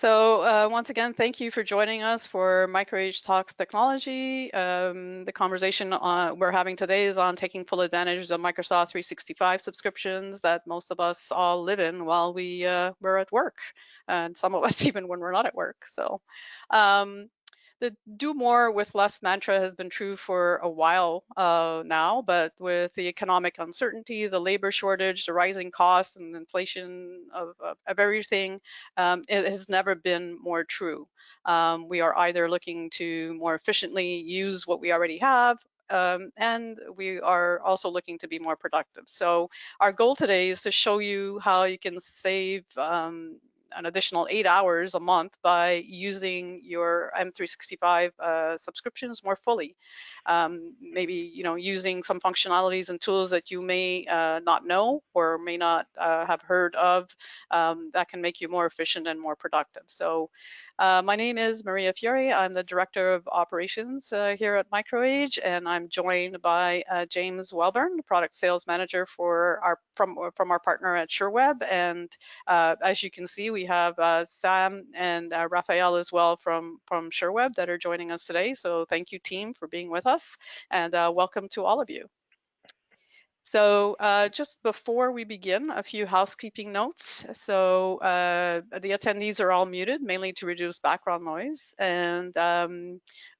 Once again, thank you for joining us for MicroAge Talks Technology. The conversation we're having today is on taking full advantage of Microsoft 365 subscriptions that most of us all live in while we're at work, and some of us even when we're not at work. The do more with less mantra has been true for a while now, but with the economic uncertainty, the labor shortage, the rising costs and inflation of everything, it has never been more true. We are either looking to more efficiently use what we already have, and we are also looking to be more productive. So our goal today is to show you how you can save an additional 8 hours a month by using your M365 subscriptions more fully. Maybe using some functionalities and tools that you may not know or may not have heard of that can make you more efficient and more productive. So my name is Maria Fiore. I'm the Director of Operations here at MicroAge, and I'm joined by James Welburn, Product Sales Manager from our partner at SureWeb. And as you can see, we have Sam and Raphael as well from SureWeb that are joining us today. So thank you, team, for being with us, and welcome to all of you. So just before we begin, a few housekeeping notes. So the attendees are all muted, mainly to reduce background noise. And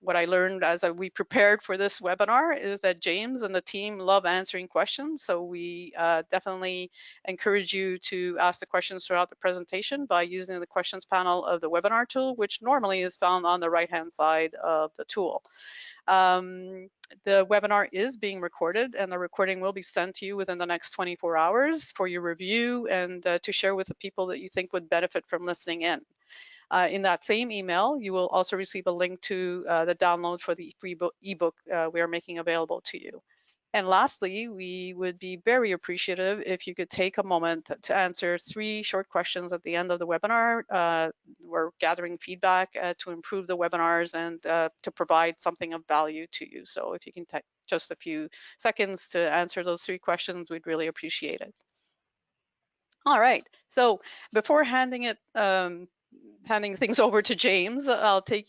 what I learned as we prepared for this webinar is that James and the team love answering questions. So we definitely encourage you to ask the questions throughout the presentation by using the questions panel of the webinar tool, which normally is found on the right-hand side of the tool. The webinar is being recorded, and the recording will be sent to you within the next 24 hours for your review and to share with the people that you think would benefit from listening in. In that same email, you will also receive a link to the download for the free ebook we are making available to you. And lastly, we would be very appreciative if you could take a moment to answer 3 short questions at the end of the webinar. We're gathering feedback to improve the webinars and to provide something of value to you. So if you can take just a few seconds to answer those 3 questions, we'd really appreciate it. All right, so before handing things over to James, I'll take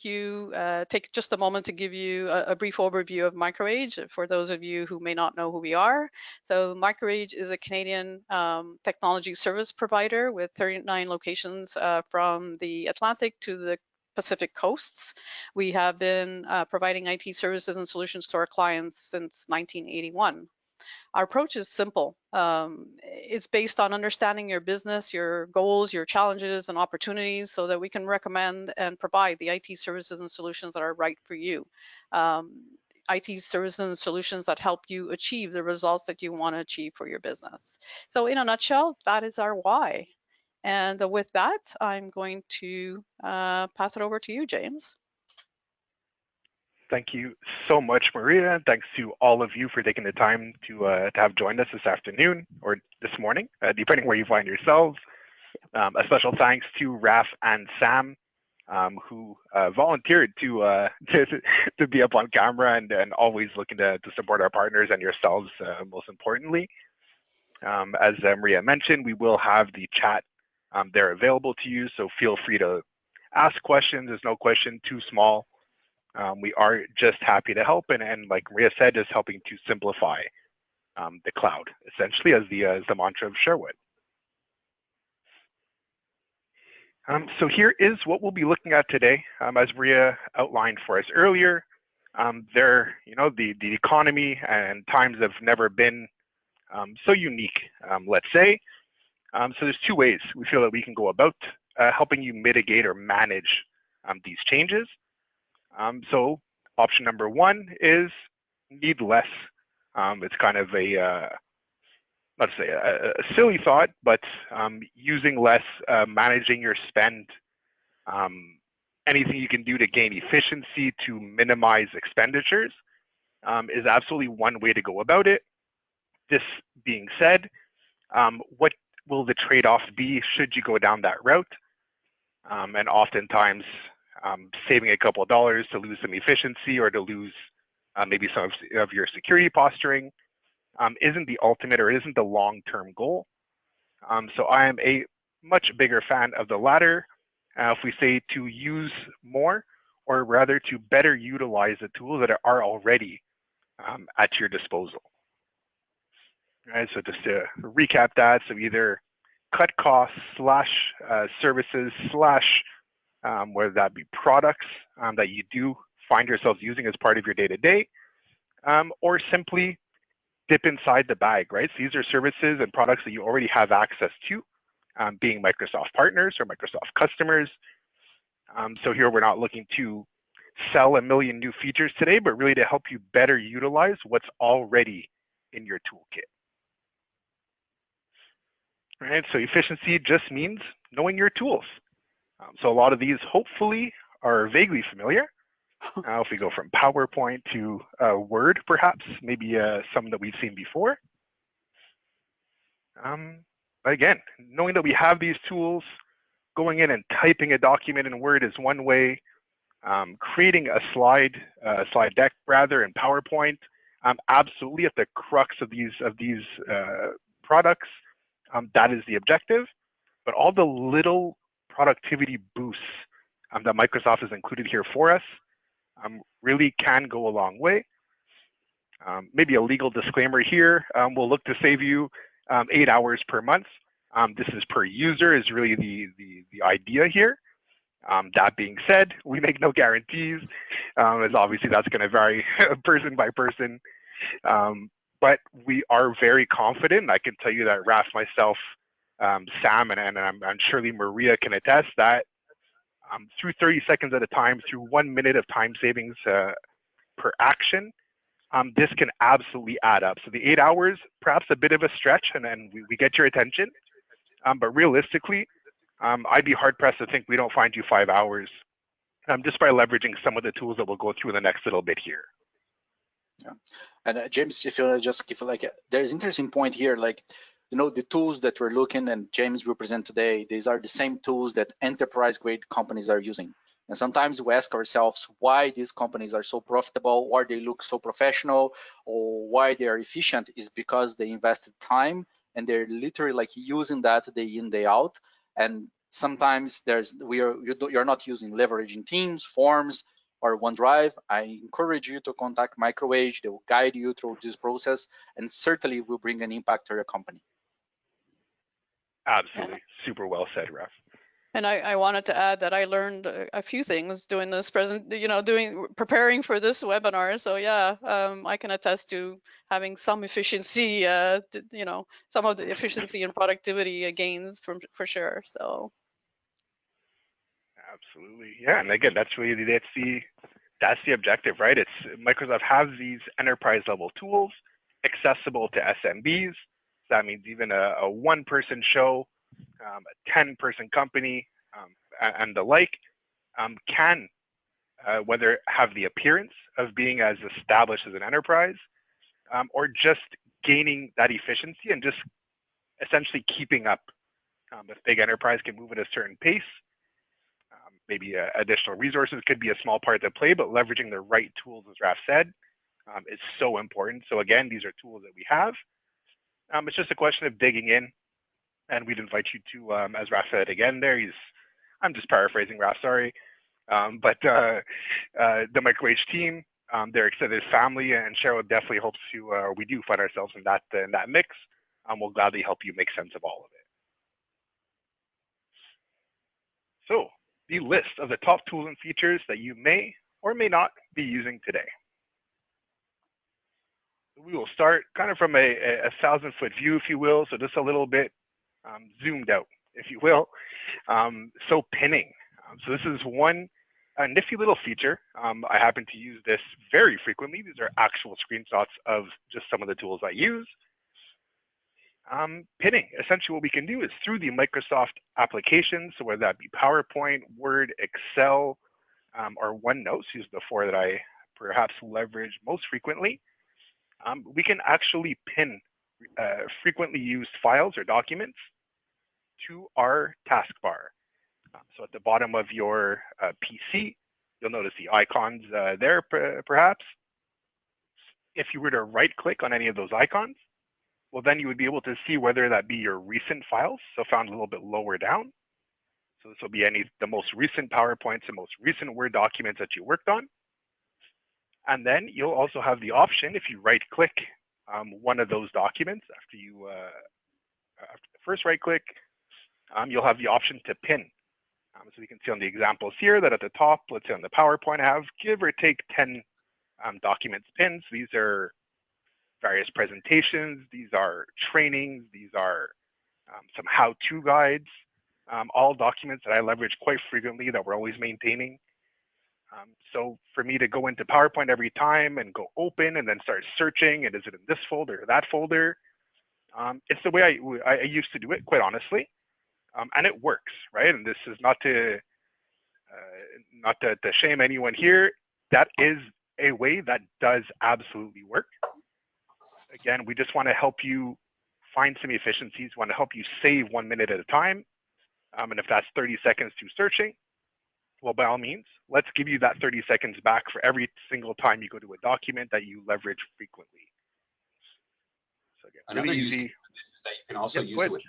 just a moment to give you a brief overview of MicroAge for those of you who may not know who we are. So MicroAge is a Canadian technology service provider with 39 locations from the Atlantic to the Pacific coasts. We have been providing IT services and solutions to our clients since 1981. Our approach is simple. It's based on understanding your business, your goals, your challenges and opportunities so that we can recommend and provide the IT services and solutions that are right for you. IT services and solutions that help you achieve the results that you want to achieve for your business. So in a nutshell, that is our why. And with that, I'm going to pass it over to you, James. Thank you so much, Maria. Thanks to all of you for taking the time to have joined us this afternoon or this morning, depending where you find yourselves. A special thanks to Raf and Sam, who volunteered to be up on camera and always looking to support our partners and yourselves, most importantly. As Maria mentioned, we will have the chat there available to you, so feel free to ask questions. There's no question too small. We are just happy to help, and like Maria said, just helping to simplify the cloud, essentially, as the mantra of ShareWeb. So here is what we'll be looking at today. As Maria outlined for us earlier, the economy and times have never been so unique, let's say. So there's 2 ways we feel that we can go about helping you mitigate or manage these changes. So option number 1 is need less. It's kind of let's say a silly thought, but using less, managing your spend, anything you can do to gain efficiency to minimize expenditures is absolutely one way to go about it. This being said, what will the trade-off be should you go down that route? And oftentimes, saving a couple of dollars to lose some efficiency or to lose maybe some of your security posturing isn't the ultimate or isn't the long-term goal. So I am a much bigger fan of the latter, if we say to use more, or rather to better utilize the tools that are already at your disposal. Right, so just to recap that, so either cut costs slash services slash whether that be products that you do find yourselves using as part of your day-to-day, or simply dip inside the bag, right? So these are services and products that you already have access to, being Microsoft partners or Microsoft customers. So here we're not looking to sell a million new features today, but really to help you better utilize what's already in your toolkit. Right, so efficiency just means knowing your tools. So a lot of these hopefully are vaguely familiar. If we go from PowerPoint to Word, perhaps, maybe some that we've seen before. But again, knowing that we have these tools, going in and typing a document in Word is one way. Creating a slide deck rather in PowerPoint, absolutely at the crux of these products, that is the objective. But all the little productivity boosts that Microsoft has included here for us really can go a long way. Maybe a legal disclaimer here. We'll look to save you 8 hours per month. This is per user is really the idea here. That being said, we make no guarantees, as obviously that's going to vary person by person. But we are very confident. I can tell you that Raf, myself, Sam, and I'm surely Maria can attest that through 30 seconds at a time, through 1 minute of time savings per action, this can absolutely add up. So the 8 hours, perhaps a bit of a stretch, and then we get your attention. But realistically, I'd be hard pressed to think we don't find you 5 hours just by leveraging some of the tools that we'll go through in the next little bit here. Yeah, and James, if you just give there's interesting point here, the tools that we're looking and James will present today, these are the same tools that enterprise grade companies are using. And sometimes we ask ourselves why these companies are so profitable, why they look so professional, or why they are efficient is because they invested time and they're literally using that day in, day out. And sometimes you're not using leveraging Teams, Forms, or OneDrive. I encourage you to contact MicroAge. They will guide you through this process and certainly will bring an impact to your company. Absolutely. Super well said, Raf. And I wanted to add that I learned a few things doing this preparing for this webinar. So yeah, I can attest to having some efficiency, some of the efficiency and productivity gains for sure. So. Absolutely, yeah, and again, that's the objective, right? It's Microsoft has these enterprise level tools accessible to SMBs. So that means even a one-person show, a 10-person company, and the like, can whether have the appearance of being as established as an enterprise, or just gaining that efficiency and just essentially keeping up. If big enterprise can move at a certain pace, maybe additional resources could be a small part to play, but leveraging the right tools, as Raf said, is so important. So again, these are tools that we have. It's just a question of digging in, and we'd invite you to, as Raf said again there, I'm just paraphrasing Raf, sorry, but the MicroAge team, their extended family, and Cheryl definitely hopes to, we do find ourselves in that mix. We'll gladly help you make sense of all of it. So, the list of the top tools and features that you may or may not be using today. We will start kind of from a 1,000-foot view, if you will, so just a little bit zoomed out, if you will. So pinning. So this is one nifty little feature. I happen to use this very frequently. These are actual screenshots of just some of the tools I use. Pinning, essentially what we can do is through the Microsoft applications, so whether that be PowerPoint, Word, Excel, or OneNote, these are the four that I perhaps leverage most frequently, we can actually pin frequently used files or documents to our taskbar. So at the bottom of your PC, you'll notice the icons there perhaps. If you were to right click on any of those icons, well, then you would be able to see whether that be your recent files, so found a little bit lower down. So this will be the most recent PowerPoints, the most recent Word documents that you worked on. And then you'll also have the option, if you right-click one of those documents after the first right-click, you'll have the option to pin. So you can see on the examples here that at the top, let's say on the PowerPoint, I have give or take 10 documents pinned. So these are various presentations, these are trainings, these are some how-to guides, all documents that I leverage quite frequently that we're always maintaining. So for me to go into PowerPoint every time and go open and then start searching, and is it in this folder or that folder? It's the way I used to do it, quite honestly, and it works, right? And this is not to shame anyone here. That is a way that does absolutely work. Again, we just want to help you find some efficiencies. We want to help you save 1 minute at a time. And if that's 30 seconds to searching, well, by all means, let's give you that 30 seconds back for every single time you go to a document that you leverage frequently. So again, another really use easy. case of this is that you can also use go it with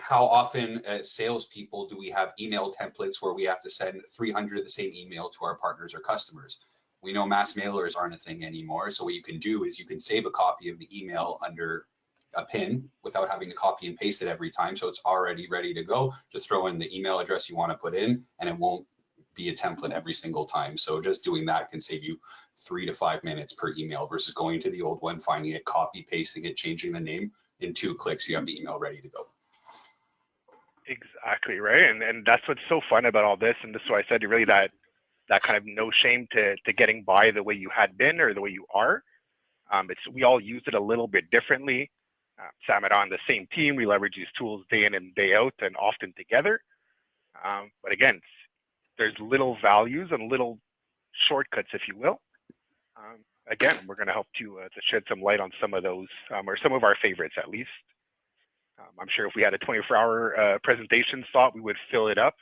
how often as salespeople do we have email templates where we have to send 300 of the same email to our partners or customers? We know mass mailers aren't a thing anymore. So what you can do is you can save a copy of the email under a pin without having to copy and paste it every time. So it's already ready to go. Just throw in the email address you want to put in and it won't be a template every single time. So just doing that can save you 3 to 5 minutes per email versus going to the old one, finding it, copy, pasting it, changing the name. In 2 clicks, you have the email ready to go. Exactly, right. And that's what's so fun about all this. And this is why I said really that kind of no shame to getting by the way you had been or the way you are. We all use it a little bit differently. Sam and I on the same team, we leverage these tools day in and day out and often together. But again, there's little values and little shortcuts, if you will. Again, we're going to help to shed some light on some of those, or some of our favorites at least. I'm sure if we had a 24-hour presentation slot, we would fill it up.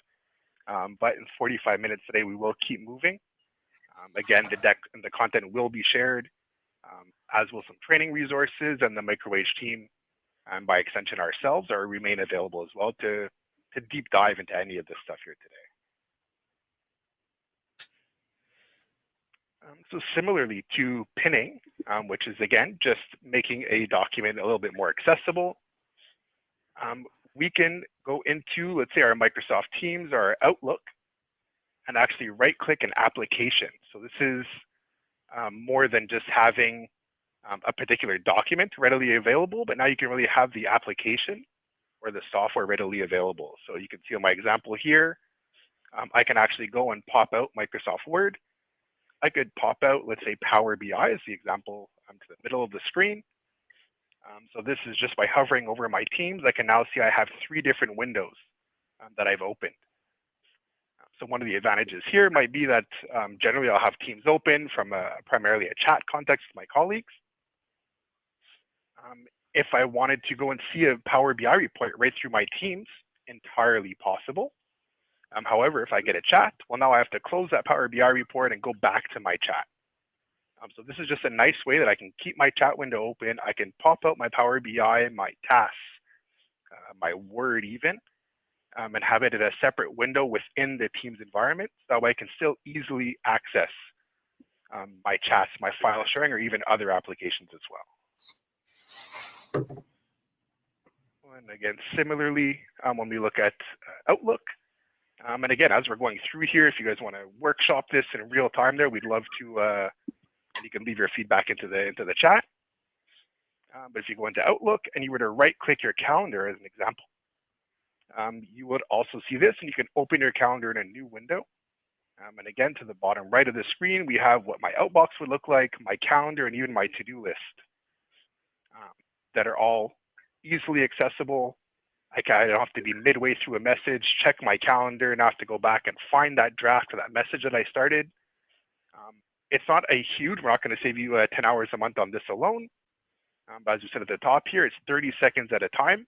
But in 45 minutes today, we will keep moving. Again, the deck and the content will be shared, as will some training resources, and the microwave team, and by extension ourselves, are remain available as well to deep dive into any of this stuff here today. So similarly to pinning, which is again just making a document a little bit more accessible, we can go into, let's say, our Microsoft Teams or our Outlook and actually right-click an application. So this is more than just having a particular document readily available, but now you can really have the application or the software readily available. So you can see on my example here, I can actually go and pop out Microsoft Word. I could pop out, let's say, Power BI as the example to the middle of the screen. So this is just by hovering over my Teams, I can now see I have 3 different windows that I've opened. So one of the advantages here might be that generally I'll have Teams open from primarily a chat context with my colleagues. If I wanted to go and see a Power BI report right through my Teams, entirely possible. However, if I get a chat, well, now I have to close that Power BI report and go back to my chat. So this is just a nice way that I can keep my chat window open. I can pop out my Power BI, my tasks, my Word even, and have it in a separate window within the Teams environment. So that way I can still easily access my chats, my file sharing, or even other applications as well. And again, similarly, when we look at Outlook, and again, as we're going through here, if you guys want to workshop this in real time there, we'd love to, and you can leave your feedback into the chat. But if you go into Outlook and you were to right-click your calendar as an example, you would also see this, and you can open your calendar in a new window. And again, to the bottom right of the screen, we have what my outbox would look like, my calendar, and even my to-do list that are all easily accessible. I don't have to be midway through a message, check my calendar, and have to go back and find that draft or that message that I started. It's not a huge, we're not going to save you 10 hours a month on this alone. But as you said at the top here, it's 30 seconds at a time,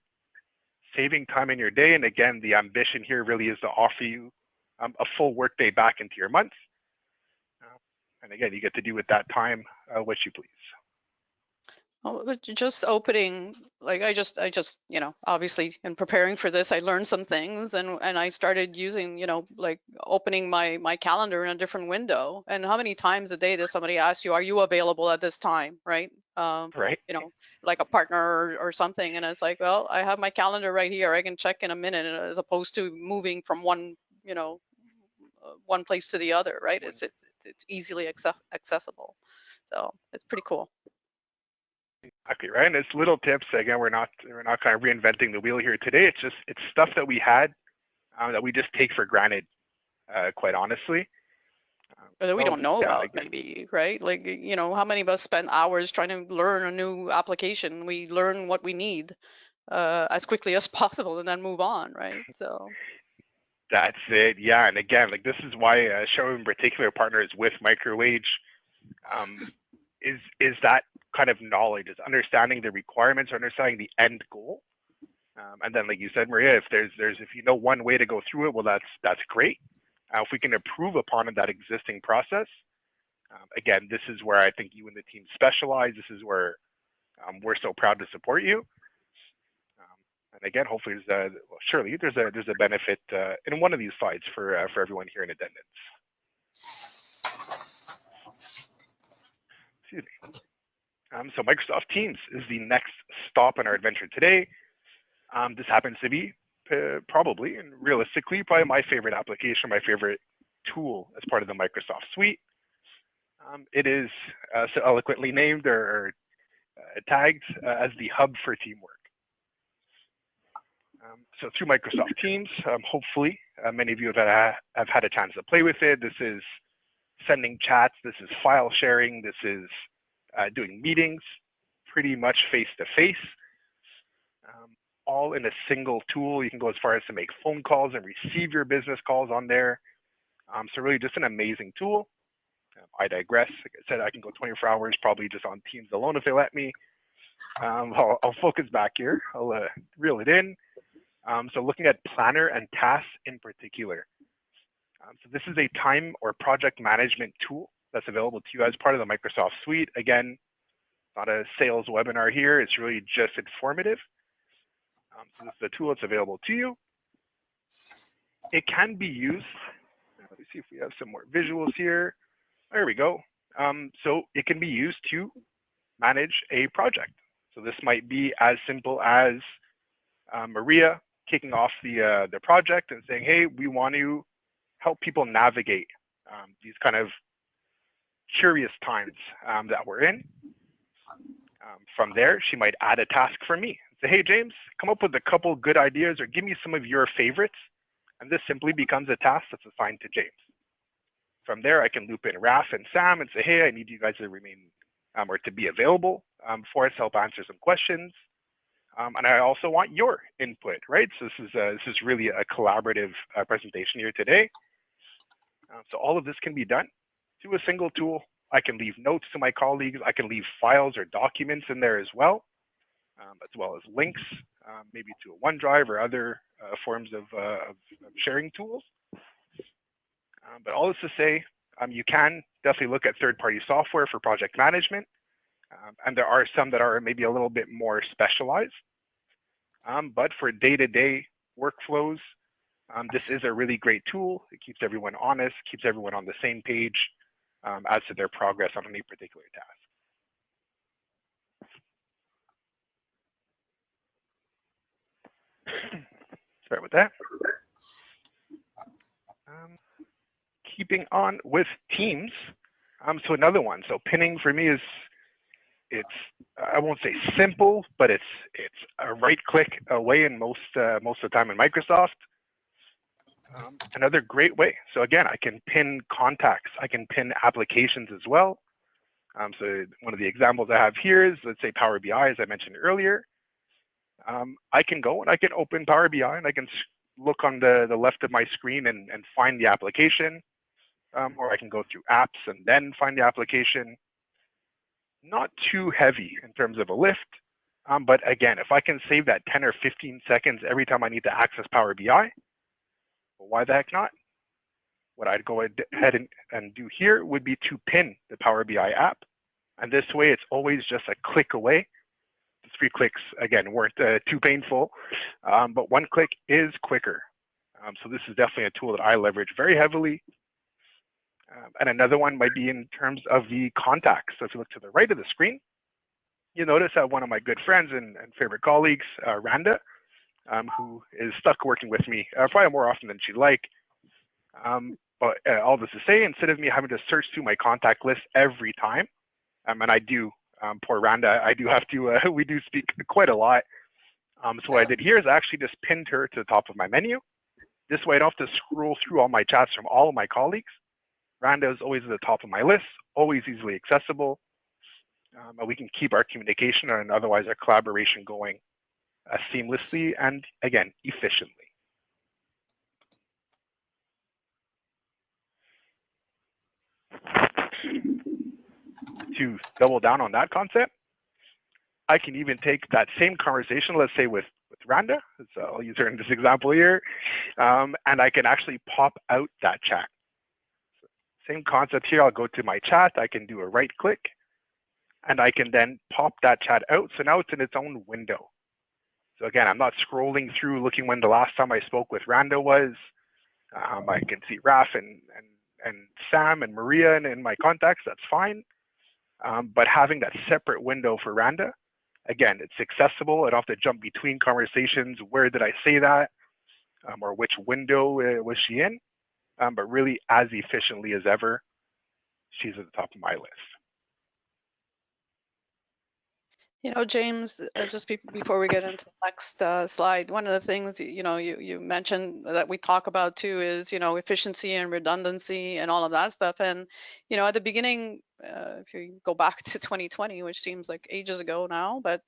saving time in your day. And again, the ambition here really is to offer you a full workday back into your month. And again, you get to do with that time what you please. Oh, but just opening, like I just, obviously in preparing for this, I learned some things and I started using, like opening my calendar in a different window. And how many times a day does somebody ask you, are you available at this time, right? Right. Like a partner or something. And it's like, well, I have my calendar right here. I can check in a minute, as opposed to moving from one place to the other, right? It's easily accessible. So it's pretty cool. Exactly, right. And it's little tips. Again, we're not kind of reinventing the wheel here today. It's stuff that we had that we just take for granted, quite honestly. That we So don't know yeah, about, again, maybe, right? Like, how many of us spend hours trying to learn a new application? We learn what we need as quickly as possible and then move on, right? So, that's it. Yeah, and again, like this is why Show in particular partners with MicroAge, um, is that kind of knowledge, is understanding the requirements, understanding the end goal. And then, like you said, Maria, if you know one way to go through it, well, that's great. If we can improve upon that existing process, again, this is where I think you and the team specialize. This is where we're so proud to support you. And again, hopefully, surely there's a benefit in one of these slides for everyone here in attendance. Excuse me. So Microsoft Teams is the next stop in our adventure today. This happens to be probably and realistically probably my favorite application, my favorite tool as part of the Microsoft suite. It is so eloquently named or tagged as the hub for teamwork. So through Microsoft Teams, hopefully many of you have had a chance to play with it. This is sending chats, this is file sharing, this is doing meetings, pretty much face-to-face, all in a single tool. You can go as far as to make phone calls and receive your business calls on there. So really just an amazing tool. I digress. Like I said, I can go 24 hours probably just on Teams alone if they let me. I'll focus back here. I'll reel it in. So looking at planner and tasks in particular. So this is a time or project management tool that's available to you as part of the Microsoft suite. Again, not a sales webinar here. It's really just informative. So this is a tool that's available to you. It can be used. Let me see if we have some more visuals here. There we go. So it can be used to manage a project. So this might be as simple as Maria kicking off the project and saying, hey, we want to help people navigate these kind of curious times that we're in. From there, she might add a task for me. Say, hey, James, come up with a couple good ideas or give me some of your favorites. And this simply becomes a task that's assigned to James. From there, I can loop in Raf and Sam and say, hey, I need you guys to remain or to be available for us to help answer some questions. And I also want your input, right? So this is really a collaborative presentation here today. So all of this can be done through a single tool. I can leave notes to my colleagues. I can leave files or documents in there as well as links, maybe to a OneDrive or other forms of sharing tools. But all this to say, you can definitely look at third-party software for project management. And there are some that are maybe a little bit more specialized. But for day-to-day workflows, this is a really great tool. It keeps everyone honest, keeps everyone on the same page as to their progress on any particular task. Sorry about that. Keeping on with Teams. So another one. So pinning for me it's I won't say simple, but it's a right click away in most of the time in Microsoft. Another great way. So again, I can pin contacts. I can pin applications as well. So one of the examples I have here is, let's say, Power BI, as I mentioned earlier. I can go and I can open Power BI and I can look on the left of my screen and find the application. Or I can go through apps and then find the application. Not too heavy in terms of a lift. But again, if I can save that 10 or 15 seconds every time I need to access Power BI, well, why the heck not? What I'd go ahead and do here would be to pin the Power BI app. And this way, it's always just a click away. The 3 clicks, again, weren't too painful, but 1 click is quicker. So this is definitely a tool that I leverage very heavily. And another one might be in terms of the contacts. So if you look to the right of the screen, you notice that one of my good friends and favorite colleagues, Randa, who is stuck working with me probably more often than she'd like. But all this to say, instead of me having to search through my contact list every time, and I do, poor Randa, I do have to, we do speak quite a lot. So what I did here is I actually just pinned her to the top of my menu. This way I don't have to scroll through all my chats from all of my colleagues. Randa is always at the top of my list, always easily accessible. And we can keep our communication and otherwise our collaboration going seamlessly and, again, efficiently. To double down on that concept, I can even take that same conversation, let's say with Randa, so I'll use her in this example here, and I can actually pop out that chat. Same concept here, I'll go to my chat, I can do a right click, and I can then pop that chat out, so now it's in its own window. So again, I'm not scrolling through looking when the last time I spoke with Randa was. I can see Raf and Sam and Maria in my contacts, that's fine. But having that separate window for Randa, again, it's accessible. I don't have to jump between conversations. Where did I say that? Or which window was she in? But really, as efficiently as ever, she's at the top of my list. You know, James, just before we get into the next slide, one of the things, you know, you mentioned that we talk about too is, you know, efficiency and redundancy and all of that stuff. And, you know, at the beginning, if you go back to 2020, which seems like ages ago now, but,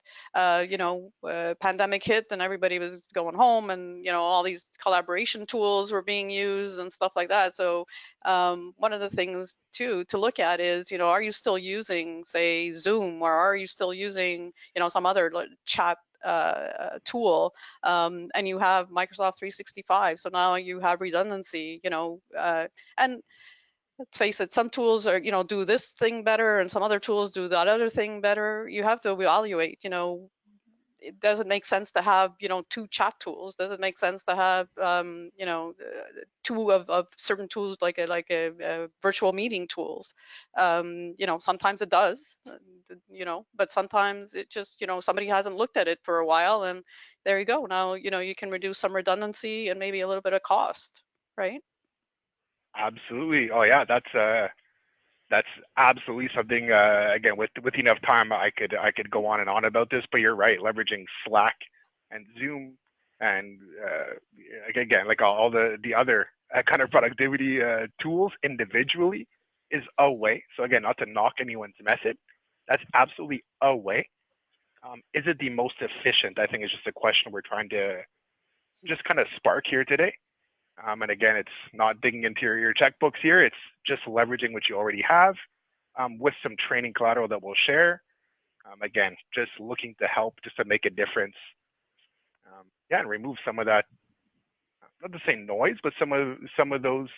you know, pandemic hit and everybody was going home and, you know, all these collaboration tools were being used and stuff like that. So one of the things too to look at is, you know, are you still using, say, Zoom, or are you still using, you know, some other chat tool, and you have Microsoft 365. So now you have redundancy, you know, and let's face it, some tools are, you know, do this thing better and some other tools do that other thing better. You have to evaluate, you know, it doesn't make sense to have, you know, 2 chat tools. Does it make sense to have, you know, 2 of certain tools like a virtual meeting tools? You know, sometimes it does, you know, but sometimes it just, you know, somebody hasn't looked at it for a while, and there you go. Now, you know, you can reduce some redundancy and maybe a little bit of cost, right? Absolutely. Oh yeah, that's absolutely something. Again, with enough time, I could go on and on about this. But you're right, leveraging Slack and Zoom, and again, like all the other kind of productivity tools individually is a way. So again, not to knock anyone's method, that's absolutely a way. Is it the most efficient? I think is just a question we're trying to just kind of spark here today. And again, it's not digging into your checkbooks here. It's just leveraging what you already have with some training collateral that we'll share. Again, just looking to help, just to make a difference. Yeah, and remove some of that, not to say noise, but some of those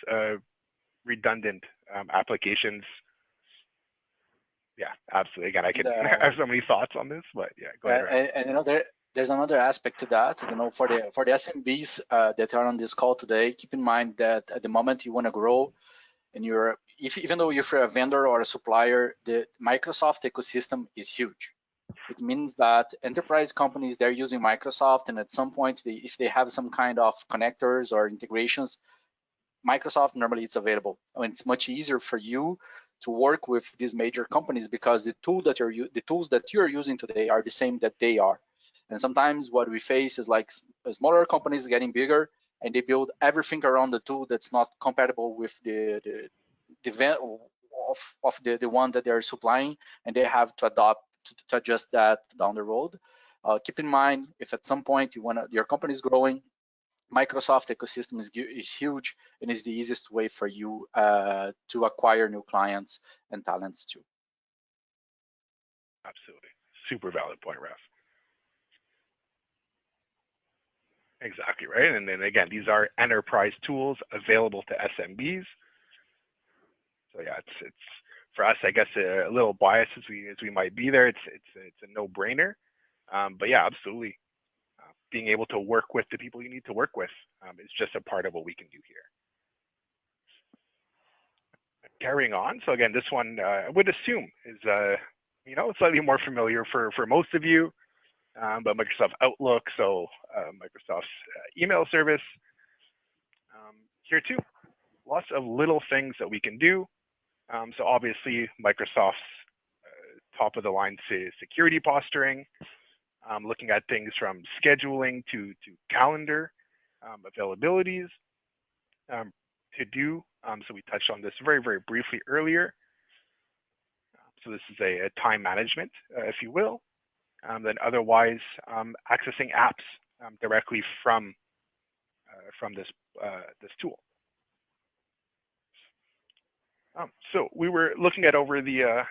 redundant applications. Yeah, absolutely. Again, I could I have so many thoughts on this, but yeah, go ahead. And you know, there's another aspect to that. You know, for the SMBs that are on this call today, keep in mind that at the moment you want to grow, and even though you're a vendor or a supplier, the Microsoft ecosystem is huge. It means that enterprise companies, they're using Microsoft, and at some point, if they have some kind of connectors or integrations, Microsoft normally it's available. I mean, it's much easier for you to work with these major companies because the tools that you're using today are the same that they are. And sometimes what we face is like smaller companies getting bigger, and they build everything around the tool that's not compatible with the one that they're supplying, and they have to adopt to adjust that down the road. Keep in mind, if at some point your company is growing, Microsoft ecosystem is huge and is the easiest way for you to acquire new clients and talents too. Absolutely. Super valid point, Raf. Exactly right. And then again, these are enterprise tools available to SMBs. So yeah, it's for us, I guess a little biased as we might be there, it's a no-brainer. But yeah, absolutely. Being able to work with the people you need to work with is just a part of what we can do here. Carrying on. So again, this one I would assume is slightly more familiar for most of you, but Microsoft Outlook, so Microsoft's email service. Here too, lots of little things that we can do. So obviously, Microsoft's top of the line security posturing, looking at things from scheduling to calendar availabilities, to do. So we touched on this very, very briefly earlier. So this is a time management, if you will. Then otherwise, accessing apps directly from this tool. So we were looking at over the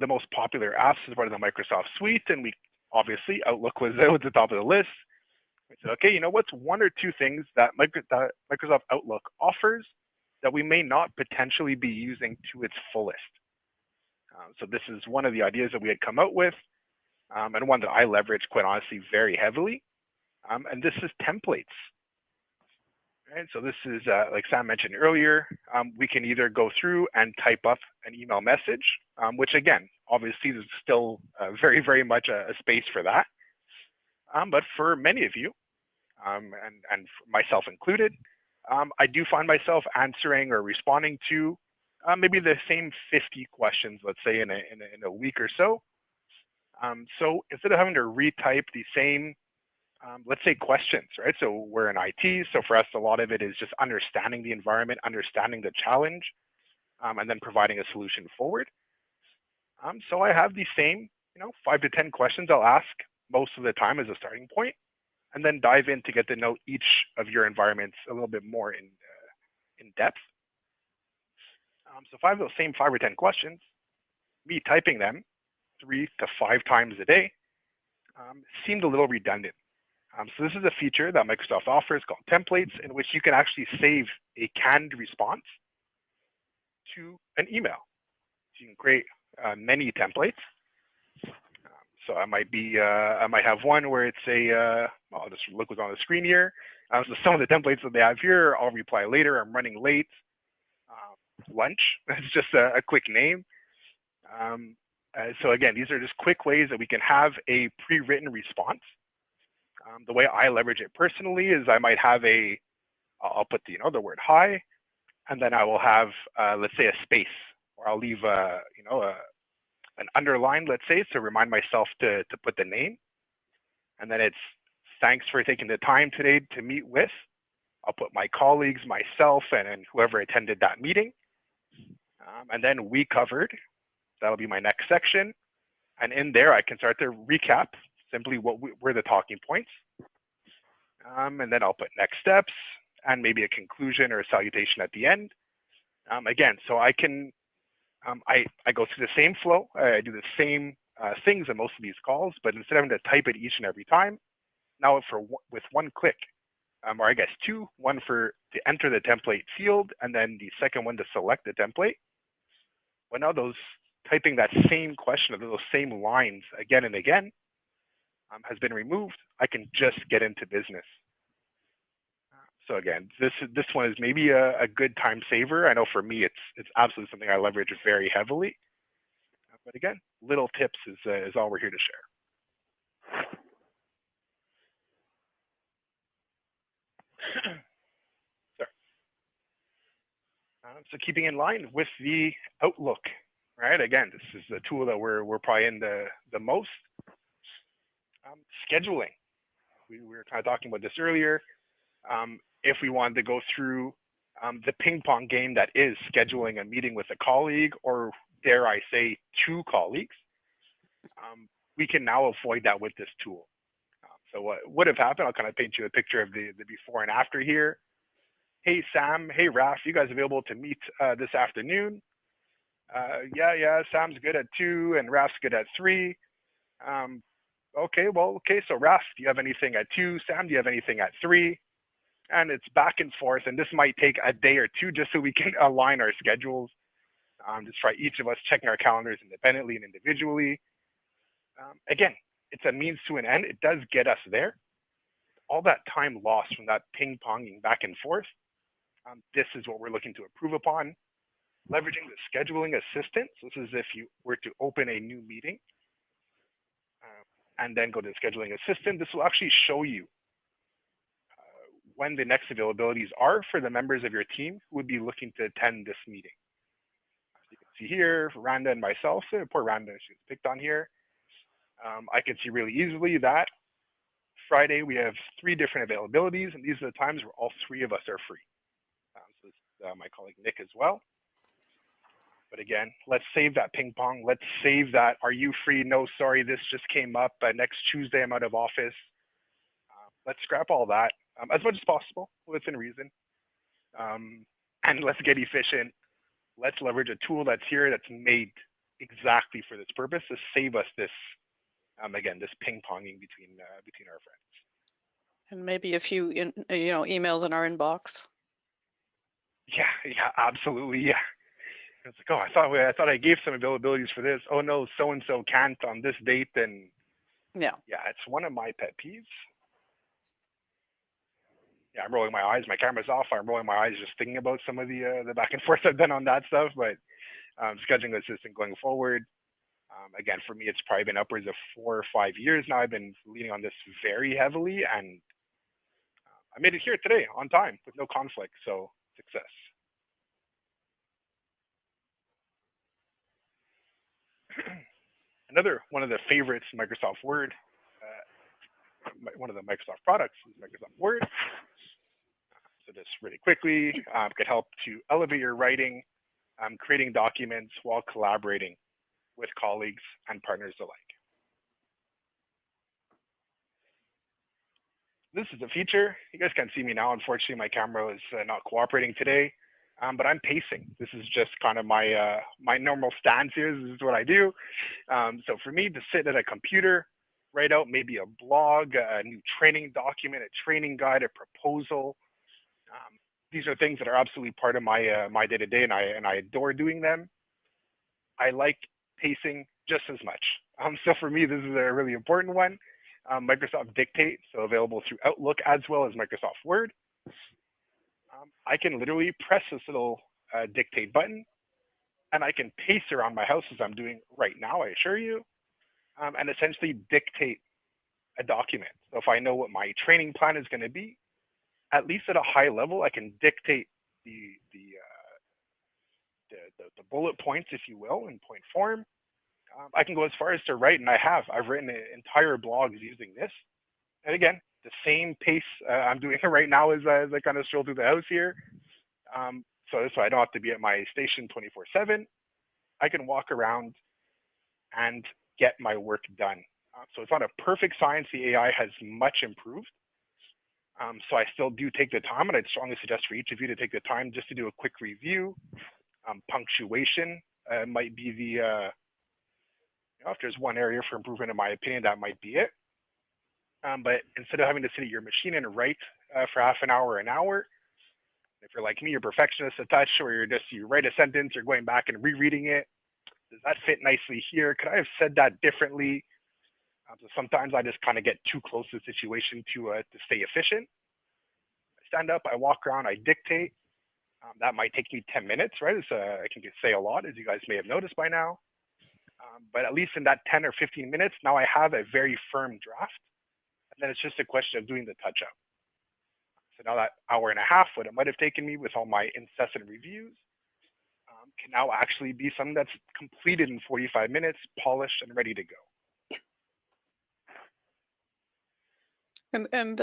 most popular apps as part of the Microsoft suite, and we obviously Outlook was at the top of the list. We said, okay, what's one or two things that Microsoft Outlook offers that we may not potentially be using to its fullest? So this is one of the ideas that we had come out with, and one that I leverage, quite honestly, very heavily. And this is templates. Right, so this is, like Sam mentioned earlier, we can either go through and type up an email message, which again, obviously there's still very, very much a space for that. But for many of you, and myself included, I do find myself answering or responding to maybe the same 50 questions, let's say in a week or so. So instead of having to retype the same let's say questions, right? So we're in IT, so for us, a lot of it is just understanding the environment, understanding the challenge, and then providing a solution forward. So I have the same, 5 to 10 questions I'll ask most of the time as a starting point, and then dive in to get to know each of your environments a little bit more in depth. So if I have those same 5 or 10 questions, me typing them 3 to 5 times a day seemed a little redundant. So this is a feature that Microsoft offers called templates, in which you can actually save a canned response to an email. So you can create many templates. So I might have one where it's I'll just look what's on the screen here. So some of the templates that they have here, I'll reply later, I'm running late. Lunch, that's just a quick name. So again, these are just quick ways that we can have a pre-written response. The way I leverage it personally is I might have I'll put the word hi, and then I will have let's say a space, or I'll leave an underline, let's say, to remind myself to put the name, and then it's thanks for taking the time today to meet with. I'll put my colleagues, myself, and whoever attended that meeting, and then we covered. That'll be my next section, and in there I can start to recap simply what were the talking points. And then I'll put next steps and maybe a conclusion or a salutation at the end. Again, so I can, I go through the same flow. I do the same things in most of these calls, but instead of having to type it each and every time, now with one click, or I guess two, one to enter the template field, and then the second one to select the template. Well, now typing that same question or those same lines again and again has been removed. I can just get into business. So again, this one is maybe a good time saver. I know for me, it's absolutely something I leverage very heavily. But again, little tips is all we're here to share. Sorry. So keeping in line with the Outlook, right? Again, this is the tool that we're probably in the most. Scheduling. We were kind of talking about this earlier. If we wanted to go through the ping pong game that is scheduling a meeting with a colleague, or dare I say 2 colleagues, we can now avoid that with this tool. So what would have happened, I'll kind of paint you a picture of the before and after here. Hey, Sam, hey, Raf, you guys available to meet this afternoon? Yeah, Sam's good at 2 and Raf's good at 3. Okay, so Raf, do you have anything at 2? Sam, do you have anything at 3? And it's back and forth, and this might take a day or 2 just so we can align our schedules. Just try each of us checking our calendars independently and individually. Again, it's a means to an end. It does get us there. All that time lost from that ping-ponging back and forth, this is what we're looking to improve upon. Leveraging the scheduling assistant. So this is if you were to open a new meeting and then go to the scheduling assistant. This will actually show you when the next availabilities are for the members of your team who would be looking to attend this meeting. As you can see here, for Randa and myself, poor Randa, she was picked on here. I can see really easily that Friday we have 3 different availabilities, and these are the times where all 3 of us are free. So this is my colleague Nick as well. But again, let's save that ping pong. Let's save that. Are you free? No, sorry, this just came up. Next Tuesday, I'm out of office. Let's scrap all that as much as possible within reason. And let's get efficient. Let's leverage a tool that's here that's made exactly for this purpose to save us this, again, this ping ponging between our friends. And maybe a few, emails in our inbox. Yeah, absolutely, yeah. It's like, oh, I thought I gave some availabilities for this. Oh no, so and so can't on this date. And yeah, it's one of my pet peeves. Yeah, I'm rolling my eyes. My camera's off. I'm rolling my eyes just thinking about some of the back and forth I've done on that stuff. But scheduling assistant going forward. Again, for me, it's probably been upwards of 4 or 5 years now. I've been leaning on this very heavily, and I made it here today on time with no conflict. So success. Another one of the favorites, Microsoft Word. One of the Microsoft products is Microsoft Word. So just really quickly, could help to elevate your writing, creating documents while collaborating with colleagues and partners alike. This is a feature. You guys can't see me now. Unfortunately, my camera is not cooperating today, but I'm pacing. This is just kind of my my normal stance here. This is what I do. So for me to sit at a computer, write out maybe a blog, a new training document, a training guide, a proposal. These are things that are absolutely part of my my day-to-day, and I adore doing them. I like pacing just as much. So for me, this is a really important one. Microsoft Dictate, so available through Outlook as well as Microsoft Word. I can literally press this little dictate button, and I can pace around my house as I'm doing right now, I assure you, and essentially dictate a document. So if I know what my training plan is going to be, at least at a high level, I can dictate the bullet points, if you will, in point form. I can go as far as to write, and I've written entire blogs using this. And again, the same pace I'm doing it right now as I kind of stroll through the house here. So I don't have to be at my station 24/7. I can walk around and get my work done. So it's not a perfect science. The AI has much improved. So I still do take the time, and I'd strongly suggest for each of you to take the time just to do a quick review. Punctuation might be the if there's one area for improvement, in my opinion, that might be it. But instead of having to sit at your machine and write for half an hour, if you're like me, you're perfectionist a touch, or you write a sentence, you're going back and rereading it. Does that fit nicely here? Could I have said that differently? So sometimes I just kind of get too close to the situation to stay efficient. I stand up, I walk around, I dictate. That might take me 10 minutes, right? I can say a lot, as you guys may have noticed by now. But at least in that 10 or 15 minutes, now I have a very firm draft. And then it's just a question of doing the touch-up. So now that hour and a half, what it might have taken me with all my incessant reviews, can now actually be something that's completed in 45 minutes, polished and ready to go. And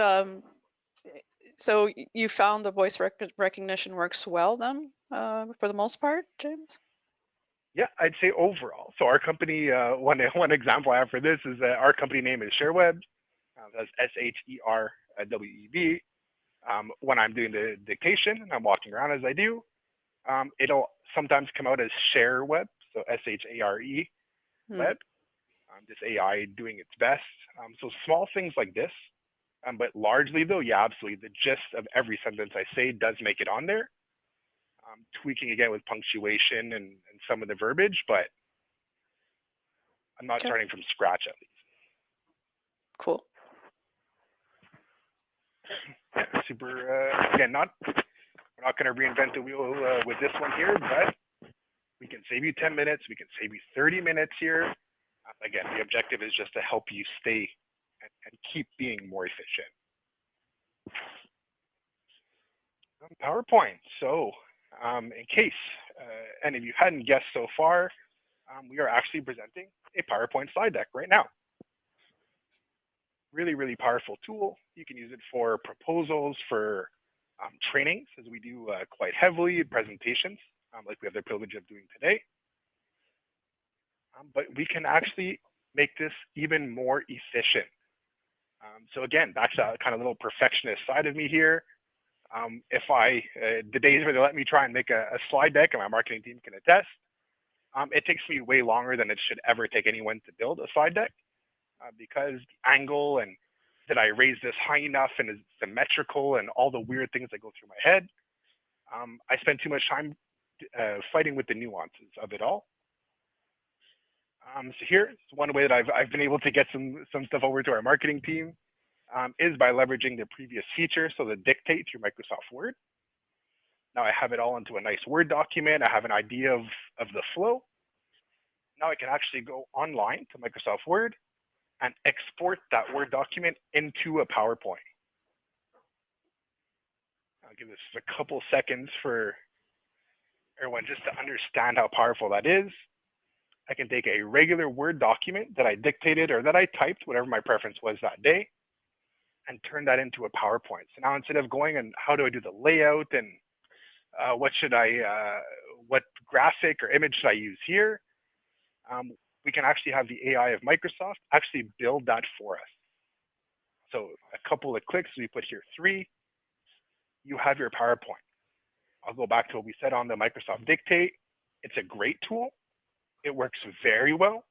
so you found the voice recognition works well then, for the most part, James? Yeah, I'd say overall. So our company, one example I have for this is that our company name is ShareWeb. That's SHERWEB. When I'm doing the dictation and I'm walking around as I do, it'll sometimes come out as ShareWeb, so SHARE web. This AI doing its best. So small things like this, but largely though, yeah, absolutely. The gist of every sentence I say does make it on there. tweaking again with punctuation and some of the verbiage, but I'm not starting from scratch at least. Cool. Yeah, super. Again, we're not going to reinvent the wheel with this one here, but we can save you 10 minutes. We can save you 30 minutes here. Again, the objective is just to help you stay and keep being more efficient. PowerPoint. So in case any of you hadn't guessed so far, we are actually presenting a PowerPoint slide deck right now. Really, really powerful tool. You can use it for proposals, for trainings, as we do quite heavily, presentations, like we have the privilege of doing today. But we can actually make this even more efficient. So again, back to that kind of little perfectionist side of me here. If the days where they let me try and make a slide deck, and my marketing team can attest, it takes me way longer than it should ever take anyone to build a slide deck, because the angle and did I raise this high enough and is it symmetrical and all the weird things that go through my head. I spend too much time fighting with the nuances of it all. So here's one way that I've been able to get some stuff over to our marketing team, is by leveraging the previous feature, so the dictate through Microsoft Word. Now I have it all into a nice Word document. I have an idea of the flow. Now I can actually go online to Microsoft Word and export that Word document into a PowerPoint. I'll give this a couple seconds for everyone just to understand how powerful that is. I can take a regular Word document that I dictated or that I typed, whatever my preference was that day, and turn that into a PowerPoint. So now instead of going and how do I do the layout and what graphic or image should I use here, we can actually have the AI of Microsoft actually build that for us. So a couple of clicks, we put here 3, you have your PowerPoint. I'll go back to what we said on the Microsoft Dictate. It's a great tool. It works very well.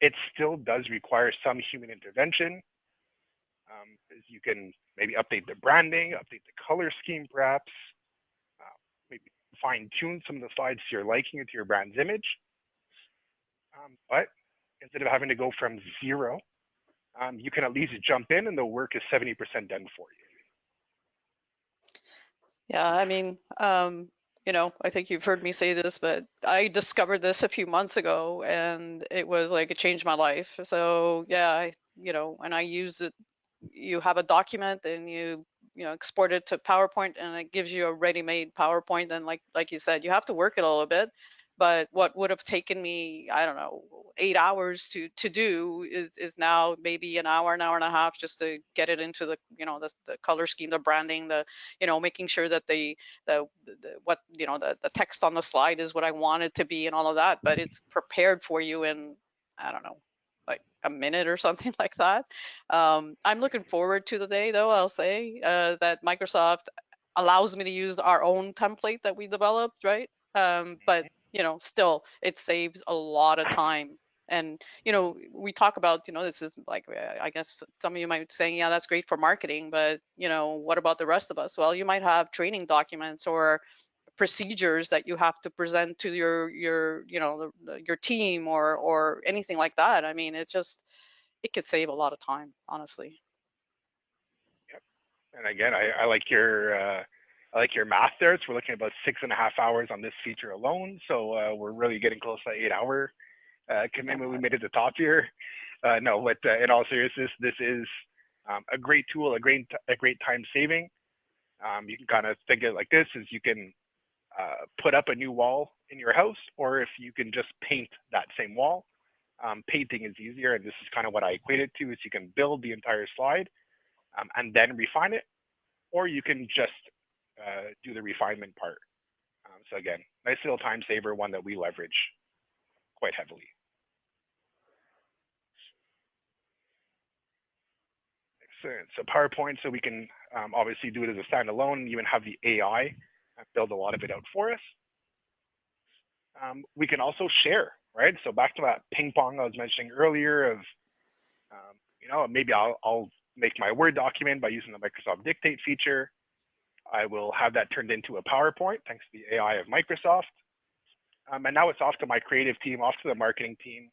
It still does require some human intervention. As you can maybe update the branding, update the color scheme perhaps, maybe fine tune some of the slides to your liking or to your brand's image. But instead of having to go from 0, you can at least jump in and the work is 70% done for you. Yeah, I mean, I think you've heard me say this, but I discovered this a few months ago and it was like, it changed my life. So yeah, and I use it. You have a document and you export it to PowerPoint and it gives you a ready-made PowerPoint. And like you said, you have to work it a little bit, but what would have taken me, I don't know, 8 hours to do is now maybe an hour and a half just to get it into the color scheme, the branding, making sure that the text on the slide is what I want it to be and all of that, but it's prepared for you in, I don't know, like a minute or something like that. I'm looking forward to the day, though, I'll say, that Microsoft allows me to use our own template that we developed, right? But, still, it saves a lot of time. And, we talk about, this is like, I guess some of you might be saying, yeah, that's great for marketing, but, what about the rest of us? Well, you might have training documents or procedures that you have to present to your team or anything like that. I mean, it could save a lot of time, honestly. Yep. And again, I like your math there. So we're looking at about 6.5 hours on this feature alone. So we're really getting close to that 8-hour commitment we made at the top here. No, but in all seriousness, this is a great tool, a great time saving. You can kind of think of it like this: is you can put up a new wall in your house, or if you can just paint that same wall. Painting is easier, and this is kind of what I equate it to: is you can build the entire slide and then refine it, or you can just do the refinement part. So again, nice little time saver, one that we leverage quite heavily. Excellent. So PowerPoint, so we can obviously do it as a standalone, even have the AI build a lot of it out for us. We can also share, right? So back to that ping pong I was mentioning earlier of, maybe I'll make my Word document by using the Microsoft Dictate feature. I will have that turned into a PowerPoint thanks to the AI of Microsoft. And now it's off to my creative team, off to the marketing team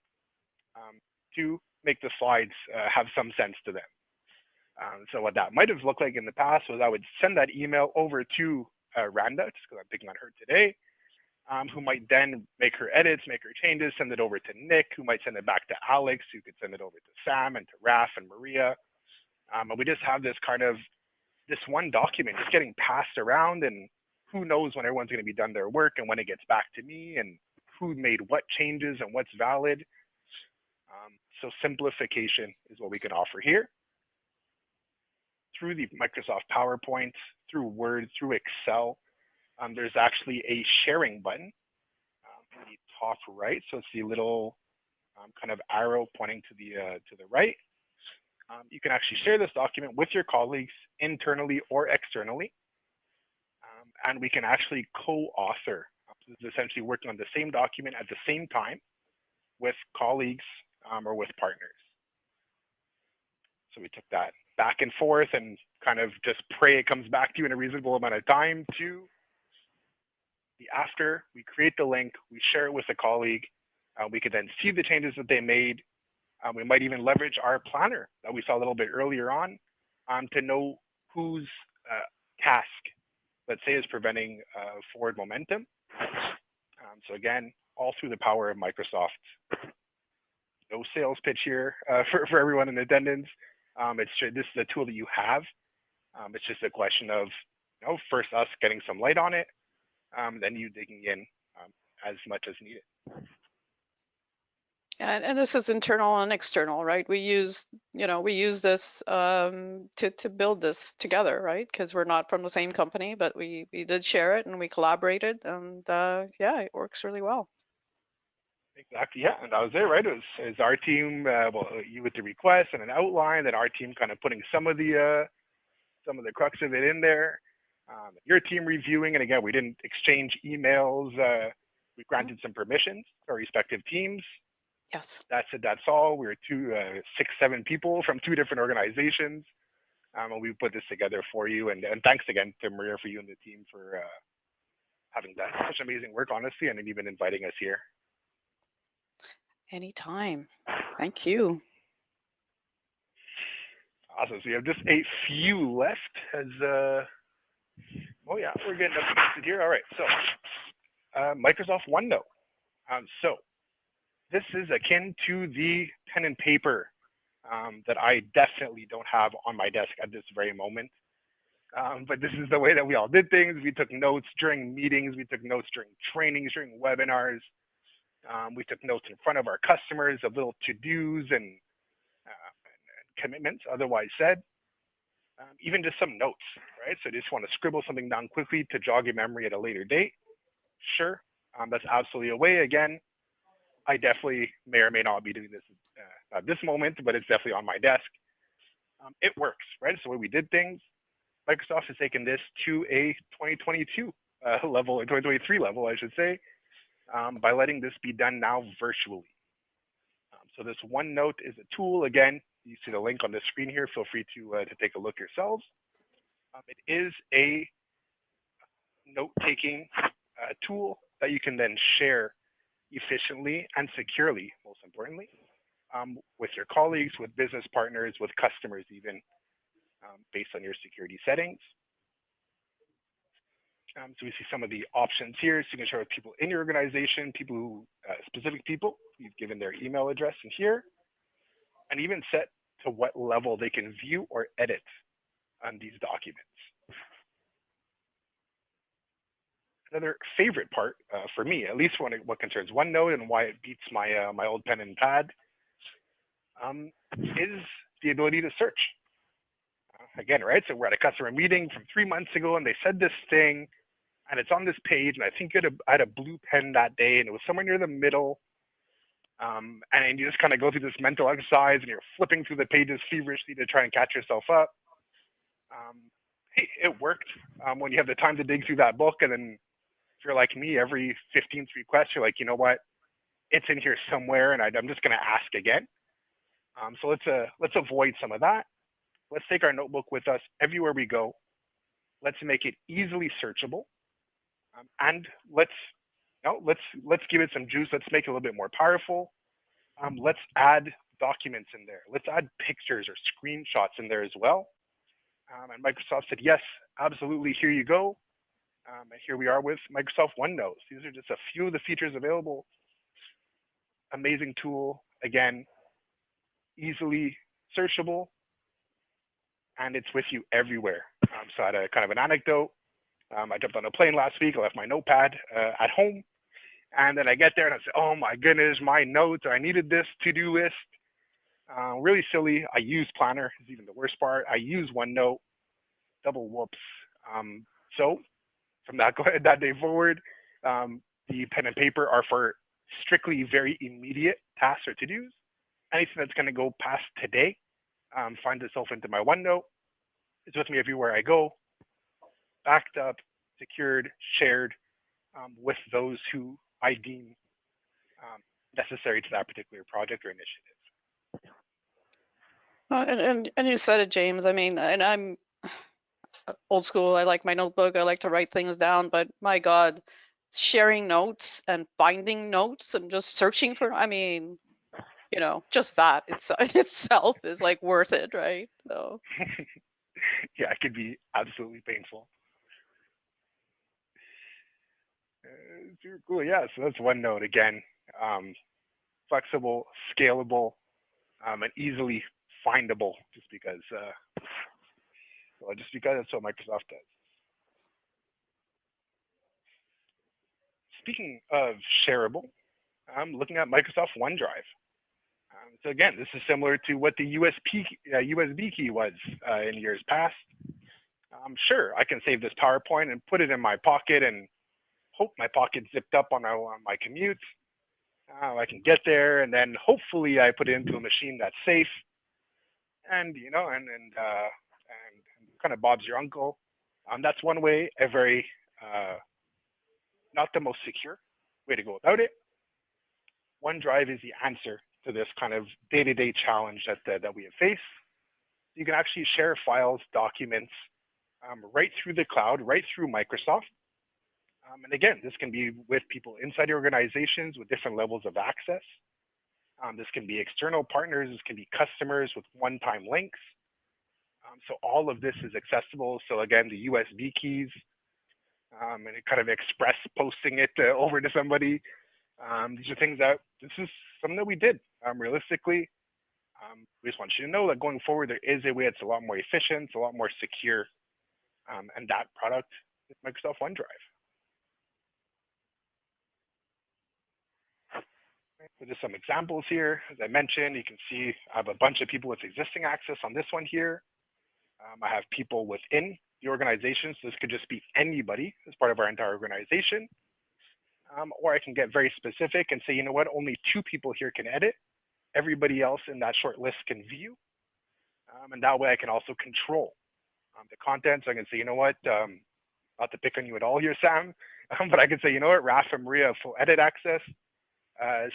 to make the slides have some sense to them. So what that might have looked like in the past was I would send that email over to Randa, just because I'm picking on her today, who might then make her edits, make her changes, send it over to Nick, who might send it back to Alex, who could send it over to Sam and to Raf and Maria. And we just have this one document just getting passed around, and who knows when everyone's going to be done their work and when it gets back to me and who made what changes and what's valid. So simplification is what we can offer here. Through the Microsoft PowerPoint, through Word, through Excel, there's actually a sharing button in the top right. So it's the little kind of arrow pointing to the right. You can actually share this document with your colleagues internally or externally. And we can actually co-author. This is essentially working on the same document at the same time with colleagues or with partners. So we took that back and forth and kind of just pray it comes back to you in a reasonable amount of time to the after. We create the link, we share it with a colleague. We could then see the changes that they made. We might even leverage our planner that we saw a little bit earlier on to know whose task, let's say, is preventing forward momentum. So again, all through the power of Microsoft. No sales pitch here for everyone in attendance. This is a tool that you have. It's just a question of, first us getting some light on it, then you digging in as much as needed. And this is internal and external, right? We use this to build this together, right? Because we're not from the same company, but we did share it and we collaborated, and yeah, it works really well. Exactly, yeah, and that was it, right? It was our team, you with the request and an outline, then our team kind of putting some of the crux of it in there. Your team reviewing, and again, we didn't exchange emails. We granted some permissions to our respective teams. Yes. That's it. That's all. We were 6, 7 people from 2 different organizations, and we put this together for you. And thanks again to Maria, for you and the team for having done such amazing work, honestly, and even inviting us here. Anytime. Thank you. Awesome. So we have just a few left. Oh yeah, we're getting up to here. All right. So Microsoft OneNote. So this is akin to the pen and paper that I definitely don't have on my desk at this very moment. But this is the way that we all did things. We took notes during meetings. We took notes during trainings, during webinars. We took notes in front of our customers of little to-dos and commitments otherwise said. Even just some notes, right? So you just want to scribble something down quickly to jog your memory at a later date. Sure, that's absolutely a way. Again, I definitely may or may not be doing this at this moment, but it's definitely on my desk. It works, right? It's the way we did things. Microsoft has taken this to a 2022 level, or 2023 level, I should say, by letting this be done now virtually. So this OneNote is a tool. Again, you see the link on the screen here. Feel free to take a look yourselves. It is a note-taking tool that you can then share efficiently and securely, most importantly, with your colleagues, with business partners, with customers even, based on your security settings. So we see some of the options here. So you can share with people in your organization, specific people. You've given their email address in here, and even set to what level they can view or edit on these documents. Another favorite part for me, at least what concerns OneNote and why it beats my my old pen and pad, is the ability to search. Again, right? So we're at a customer meeting from 3 months ago, and they said this thing, and it's on this page, and I think I had a blue pen that day, and it was somewhere near the middle. And you just kind of go through this mental exercise, and you're flipping through the pages feverishly to try and catch yourself up. Hey, it worked when you have the time to dig through that book, and then if you're like me, every 15th request, you're like, you know what? It's in here somewhere, and I'm just going to ask again. So let's avoid some of that. Let's take our notebook with us everywhere we go. Let's make it easily searchable, and let's give it some juice. Let's make it a little bit more powerful. Let's add documents in there. Let's add pictures or screenshots in there as well. And Microsoft said, yes, absolutely, here you go. And here we are with Microsoft OneNote. These are just a few of the features available. Amazing tool, again, easily searchable, and it's with you everywhere. So I had a kind of an anecdote. I jumped on a plane last week. I left my notepad at home. And then I get there and I say, oh my goodness, my notes, I needed this to-do list. Really silly. I use Planner, is even the worst part. I use OneNote, double whoops. So from that day forward, the pen and paper are for strictly very immediate tasks or to-dos. Anything that's going to go past today finds itself into my OneNote. It's with me everywhere I go, backed up, secured, shared with those who I deem necessary to that particular project or initiative. And you said it, James. I mean, and I'm old school. I like my notebook. I like to write things down, but my God, sharing notes and finding notes and just searching for, I mean, just that it's in itself is like worth it, right? So Yeah, it could be absolutely painful. Super cool. Yeah, so that's OneNote again. Flexible, scalable, and easily findable, just because that's what Microsoft does. Speaking of shareable, I'm looking at Microsoft OneDrive. So again, this is similar to what the USB key was in years past. Sure, I can save this PowerPoint and put it in my pocket and hope my pocket's zipped up on my commute. I can get there and then hopefully I put it into a machine that's safe. And and kind of Bob's your uncle. That's one way, a very not the most secure way to go about it. OneDrive is the answer to this kind of day-to-day challenge that we have faced. You can actually share files, documents, right through the cloud, right through Microsoft. And again, this can be with people inside organizations with different levels of access. This can be external partners. This can be customers with one-time links. So all of this is accessible. So again, the USB keys, and it kind of express posting it over to somebody. These are things this is something that we did. Realistically, we just want you to know that going forward, there is a way that's a lot more efficient, it's a lot more secure, and that product is Microsoft OneDrive. So just some examples here. As I mentioned, you can see I have a bunch of people with existing access on this one here. I have people within the organization, so this could just be anybody as part of our entire organization. Or I can get very specific and say, you know what, only 2 people here can edit. Everybody else in that short list can view. And that way I can also control the content. So I can say, you know what, not to pick on you at all here, Sam, but I can say, you know what, Raf and Maria have full edit access.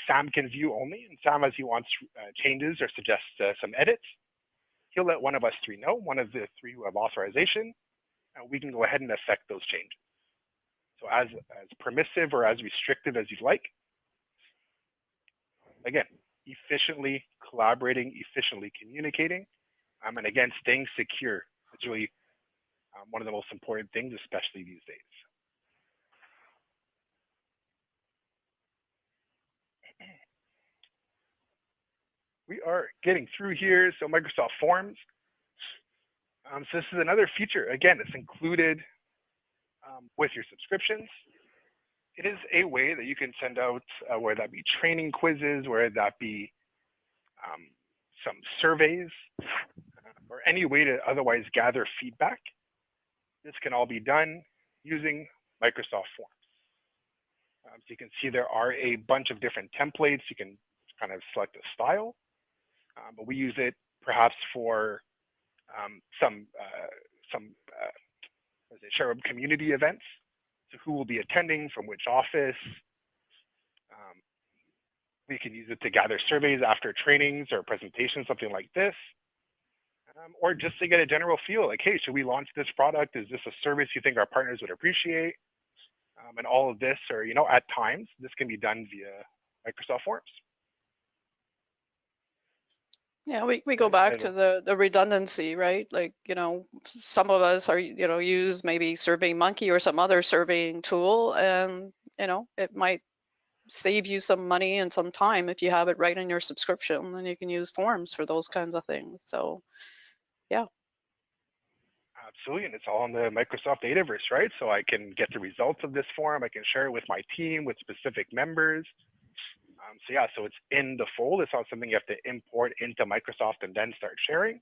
Sam can view only, and Sam, as he wants changes or suggests some edits, he'll let one of us 3 know, one of the 3 who have authorization, and we can go ahead and affect those changes. So as permissive or as restrictive as you'd like. Again, efficiently collaborating, efficiently communicating, and again, staying secure. It's really one of the most important things, especially these days. We are getting through here. So Microsoft Forms. So this is another feature. Again, it's included with your subscriptions. It is a way that you can send out, whether that be training quizzes, whether that be some surveys, or any way to otherwise gather feedback. This can all be done using Microsoft Forms. So you can see there are a bunch of different templates. You can kind of select a style, but we use it perhaps for some ShareWeb community events. So who will be attending, from which office. We can use it to gather surveys after trainings or presentations, something like this. or just to get a general feel, like, hey, should we launch this product? Is this a service you think our partners would appreciate? And all of this, or at times, this can be done via Microsoft Forms. Yeah, we go back to the redundancy, right? Like, some of us are, use maybe SurveyMonkey or some other surveying tool, and, it might save you some money and some time if you have it right in your subscription, and you can use forms for those kinds of things. So, yeah. Absolutely, and it's all in the Microsoft Dataverse, right? So I can get the results of this form, I can share it with my team, with specific members. So yeah, so it's in the fold. It's not something you have to import into Microsoft and then start sharing.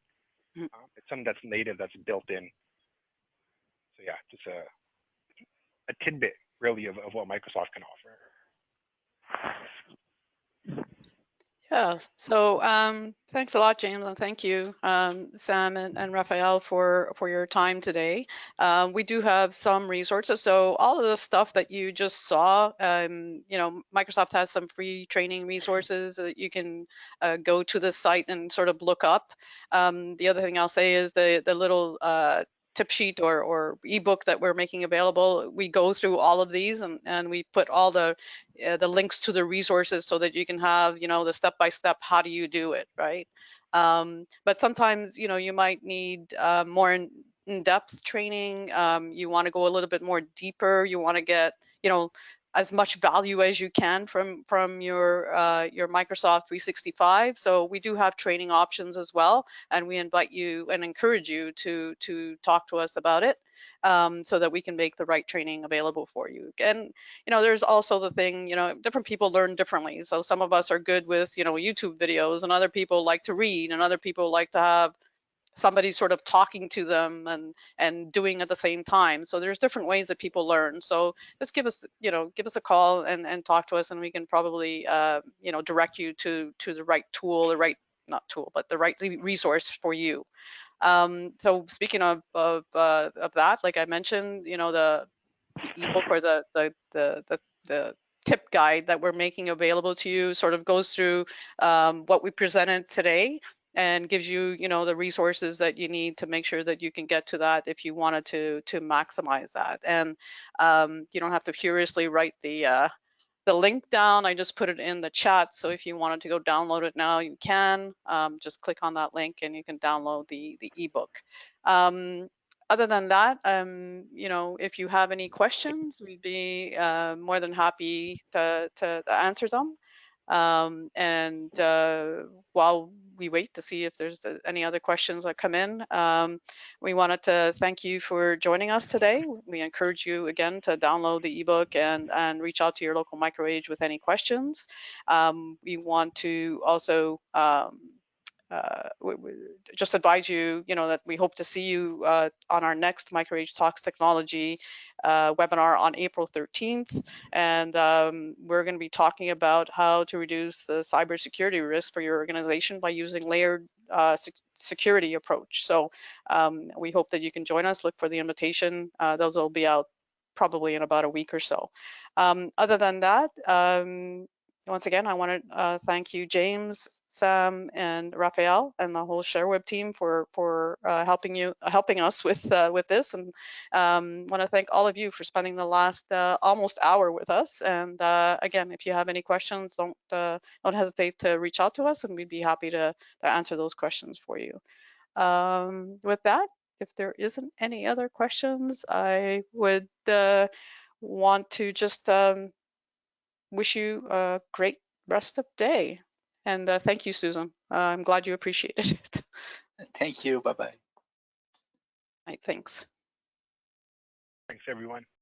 It's something that's native, that's built in. So yeah, just a tidbit really of what Microsoft can offer. Yeah, so thanks a lot, James, and thank you, Sam and Raphael, for your time today. We do have some resources. So all of the stuff that you just saw, Microsoft has some free training resources that you can go to the site and sort of look up. The other thing I'll say is the little tip sheet or ebook that we're making available. We go through all of these and we put all the links to the resources so that you can have, the step-by-step, how do you do it, right? But sometimes, you might need more in-depth training. You want to go a little bit more deeper. You want to get, as much value as you can from your Microsoft 365. So we do have training options as well, and we invite you and encourage you to talk to us about it, so that we can make the right training available for you. And there's also the thing, different people learn differently. So some of us are good with YouTube videos, and other people like to read, and other people like to have somebody sort of talking to them and doing at the same time. So there's different ways that people learn. So just give us a call and talk to us, and we can probably direct you to the right tool, the right, not tool, but the right resource for you. So speaking of that, like I mentioned, the ebook or the tip guide that we're making available to you sort of goes through what we presented today, and gives you, the resources that you need to make sure that you can get to that if you wanted to maximize that. And you don't have to furiously write the link down. I just put it in the chat. So if you wanted to go download it now, you can. Just click on that link and you can download the ebook. Other than that, if you have any questions, we'd be more than happy to answer them. And while we wait to see if there's any other questions that come in, we wanted to thank you for joining us today. We encourage you again to download the ebook and reach out to your local microage with any questions. We want to also just advise you, that we hope to see you on our next MicroAge Talks Technology webinar on April 13th. And we're going to be talking about how to reduce the cybersecurity risk for your organization by using layered security approach. So we hope that you can join us. Look for the invitation. Those will be out probably in about a week or so. Other than that, once again, I want to thank you, James, Sam, and Raphael, and the whole ShareWeb team for helping us with this, and want to thank all of you for spending the last almost hour with us. And again, if you have any questions, don't hesitate to reach out to us, and we'd be happy to answer those questions for you. With that, if there isn't any other questions, I would want to just wish you a great rest of the day. And thank you, Susan. I'm glad you appreciated it. Thank you. Bye-bye. Right, thanks. Thanks, everyone.